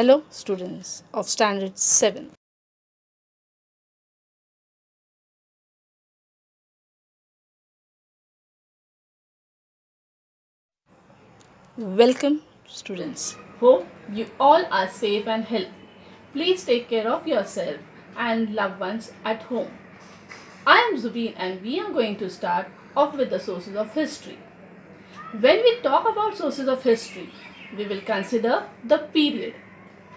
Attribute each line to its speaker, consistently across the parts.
Speaker 1: Hello, students of Standard 7. Welcome, students. Hope you all are safe and healthy. Please take care of yourself and loved ones at home. I am Zubeen and we are going to start off with the sources of history. When we talk about sources of history, we will consider the period.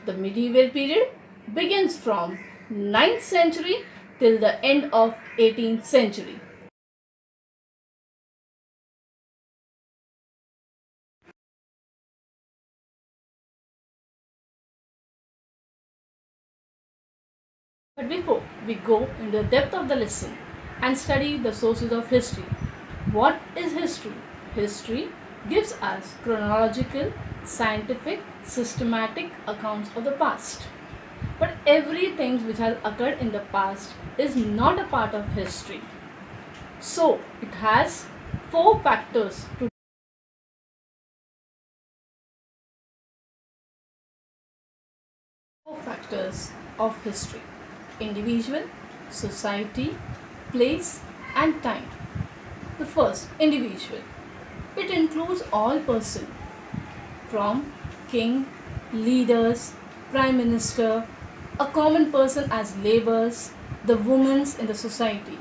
Speaker 1: The medieval period begins from 9th century till the end of 18th century. But before we go into the depth of the lesson and study the sources of history, what is history? History gives us chronological, scientific, systematic accounts of the past. But everything which has occurred in the past is not a part of history. So it has four factors to four factors of history: individual, society, place, and time. The first, individual. It includes all persons from king, leaders, prime minister, a common person as laborers, the women in the society.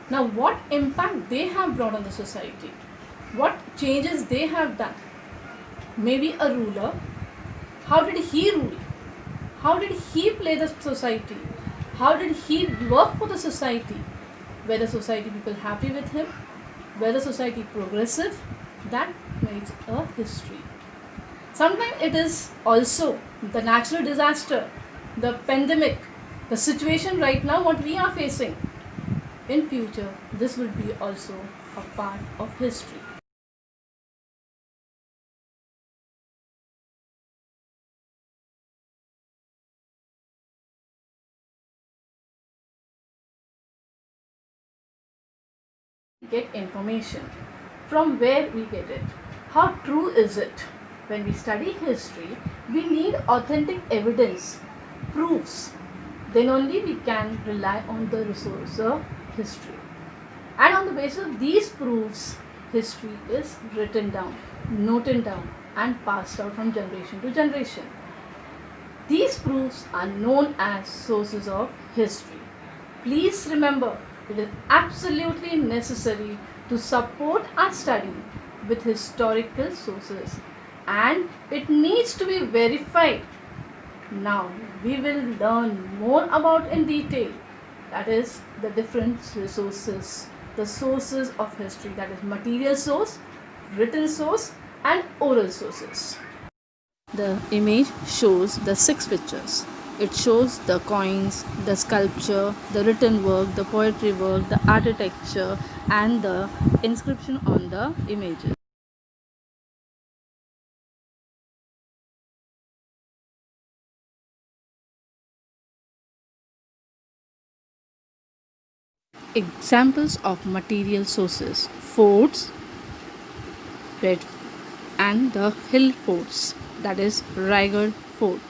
Speaker 1: Now, what impact they have brought on the society? What changes they have done? Maybe a ruler. How did he rule? How did he play the society? How did he work for the society? Were the society people happy with him? Were the society progressive? That makes a history. Sometimes it is also the natural disaster, the pandemic, the situation right now what we are facing. In future, this will be also a part of history. Get information. From where we get it? How true is it? When we study history, we need authentic evidence, proofs. Then only we can rely on the resource of history. And on the basis of these proofs, history is written down, noted down, and passed out from generation to generation. These proofs are known as sources of history. Please remember, it is absolutely necessary to support our study with historical sources, and it needs to be verified. Now we will learn more about in detail, that is the different resources, the sources of history, that is material source, written source, and oral sources. The image shows the six pictures. It shows the coins, the sculpture, the written work, the poetry work, the architecture, and the inscription on the images. Examples of material sources: forts, red, and the hill forts, that is Raigad Fort.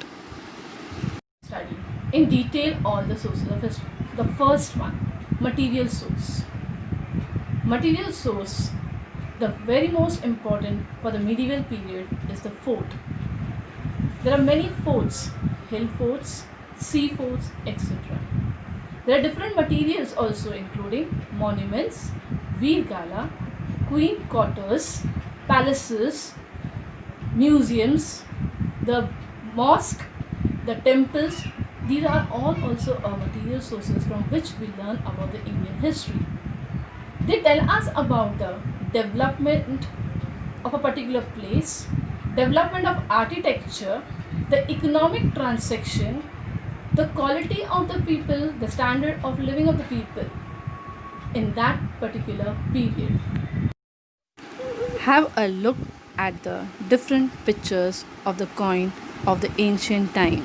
Speaker 1: Study in detail all the sources of history. The first one, material source. Material source, the very most important for the medieval period, is the fort. There are many forts, hill forts, sea forts, etc. There are different materials also, including monuments, Veer Gala, queen quarters, palaces, museums, the mosque, the temples. These are all also material sources from which we learn about the Indian history. They tell us about the development of a particular place, development of architecture, the economic transaction, the quality of the people, the standard of living of the people in that particular period. Have a look at the different pictures of the coin of the ancient time,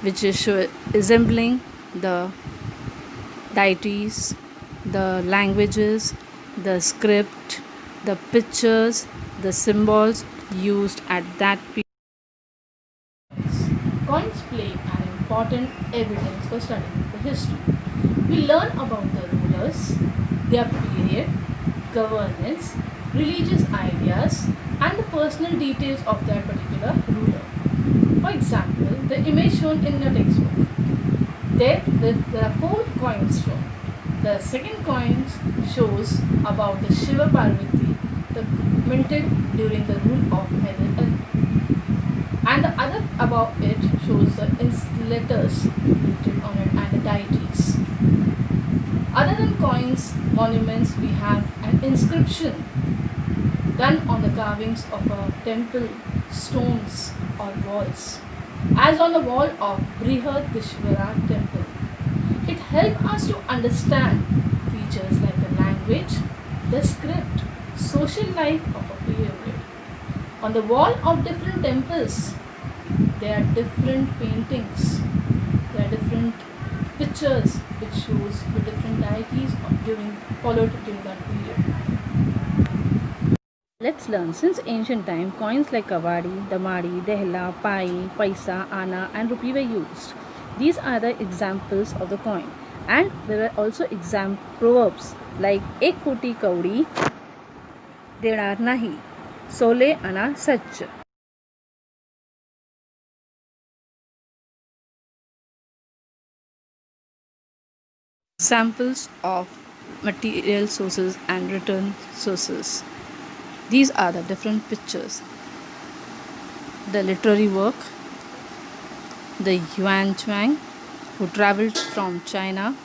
Speaker 1: which is resembling the deities, the languages, the script, the pictures, the symbols used at that period. play an important evidence for studying the history. We learn about the rulers, their period, governance, religious ideas, and the personal details of that particular ruler. For example, the image shown in your textbook. There are four coins shown. The second coin shows about the Shiva Parvati, minted during the rule of Hyder Ali. And the other above it shows the letters printed on it and the deities. Other than coins, monuments, we have an inscription done on the carvings of a temple, stones or walls, as on the wall of Brihadishvara temple. It helps us to understand features like the language, the script, social life of a period. On the wall of different temples, there are different paintings, there are different pictures which shows the different deities followed during that period. Let's learn. Since ancient time, coins like Kavadi, Damadi, Dehla, Pai, Paisa, Ana and Rupee were used. These are the examples of the coin. And there are also proverbs like Ek Koti Kaudi, Denar Nahi, Sole Ana Sach. Samples of material sources and written sources. These are the different pictures. The literary work, the Yuan Chuang, who travelled from China,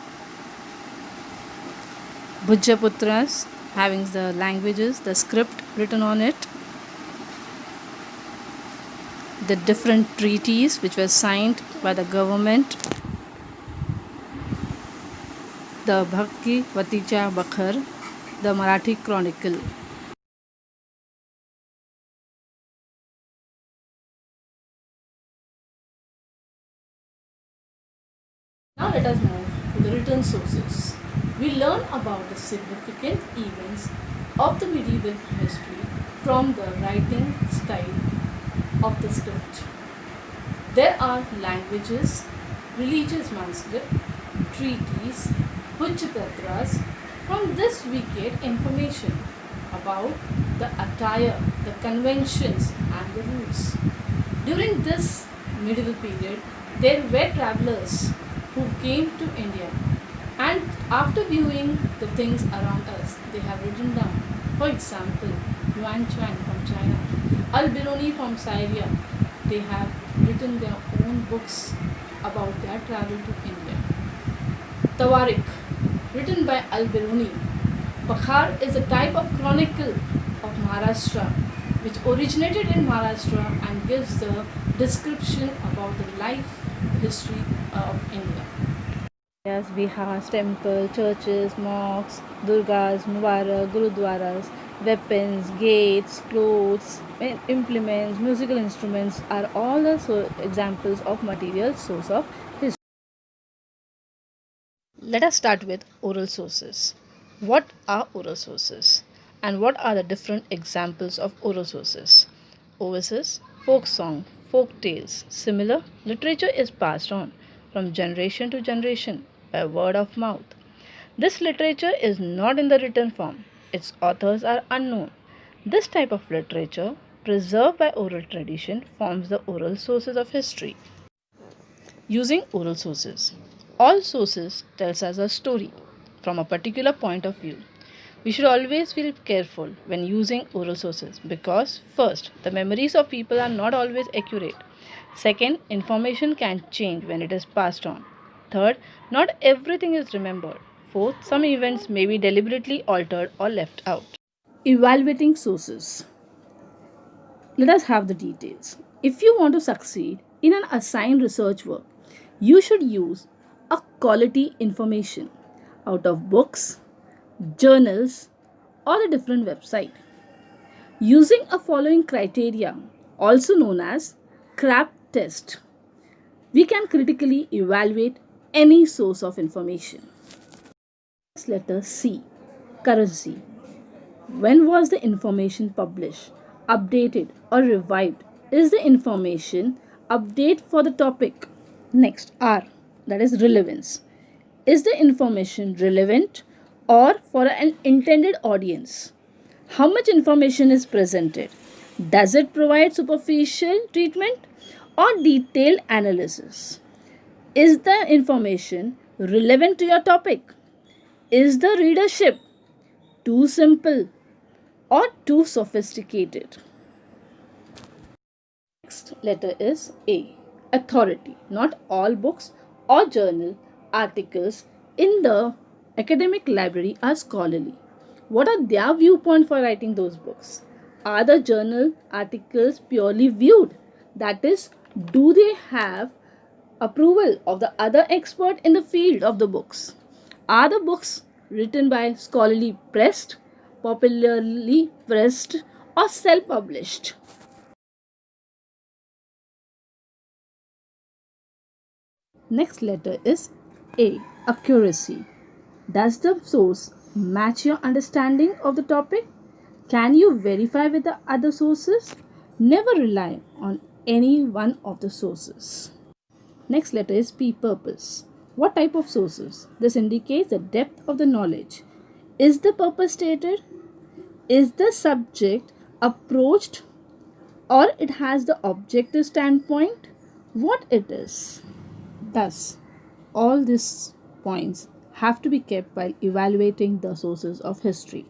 Speaker 1: Bhujaputras, having the languages, the script written on it, the different treaties which were signed by the government, the Bhakti Vaticha Bakhar, the Marathi Chronicle. Now let us move to the written sources. We learn about the significant events of the medieval history from the writing style of the script. There are languages, religious manuscript, treaties, Bhujaputras. From this we get information about the attire, the conventions and the rules. During this medieval period, there were travelers who came to India, and after viewing the things around us, they have written down. For example, Yuan Chuang from China, Al-Biruni from Syria, they have written their own books about their travel to India. Tawarik, written by Al-Biruni. Bakhar is a type of chronicle of Maharashtra which originated in Maharashtra and gives the description about the life history of India. Yes, we have temples, churches, mosques, durgas, mubarak, gurudwaras, weapons, gates, clothes, implements, musical instruments are all the examples of material source of history. Let us start with oral sources. What are oral sources? And what are the different examples of oral sources? Ovices, folk song, folk tales. Similar, literature is passed on from generation to generation by word of mouth. This literature is not in the written form. Its authors are unknown. This type of literature, preserved by oral tradition, forms the oral sources of history. Using oral sources. All sources tells us a story from a particular point of view. We should always be careful when using oral sources because first, the memories of people are not always accurate. Second, information can change when it is passed on. Third, not everything is remembered. Fourth, some events may be deliberately altered or left out. Evaluating sources. Let us have the details. If you want to succeed in an assigned research work, you should use a quality information out of books, journals, or a different website. Using a following criteria, also known as CRAP test, we can critically evaluate any source of information. Letter C. Currency. When was the information published, updated, or revived? Is the information update for the topic? Next, R, that is relevance. Is the information relevant or for an intended audience? How much information is presented? Does it provide superficial treatment or detailed analysis? Is the information relevant to your topic? Is the readership too simple or too sophisticated? Next letter is A. Authority. Not all books or journal articles in the academic library are scholarly. What are their viewpoint for writing those books? Are the journal articles purely viewed? That is, do they have approval of the other expert in the field of the books? Are the books written by scholarly pressed, popularly pressed, or self-published? Next letter is A. Accuracy. Does the source match your understanding of the topic? Can you verify with the other sources? Never rely on any one of the sources. Next letter is P. Purpose. What type of sources? This indicates the depth of the knowledge. Is the purpose stated? Is the subject approached or it has the objective standpoint? What it is? Thus, all these points have to be kept while evaluating the sources of history.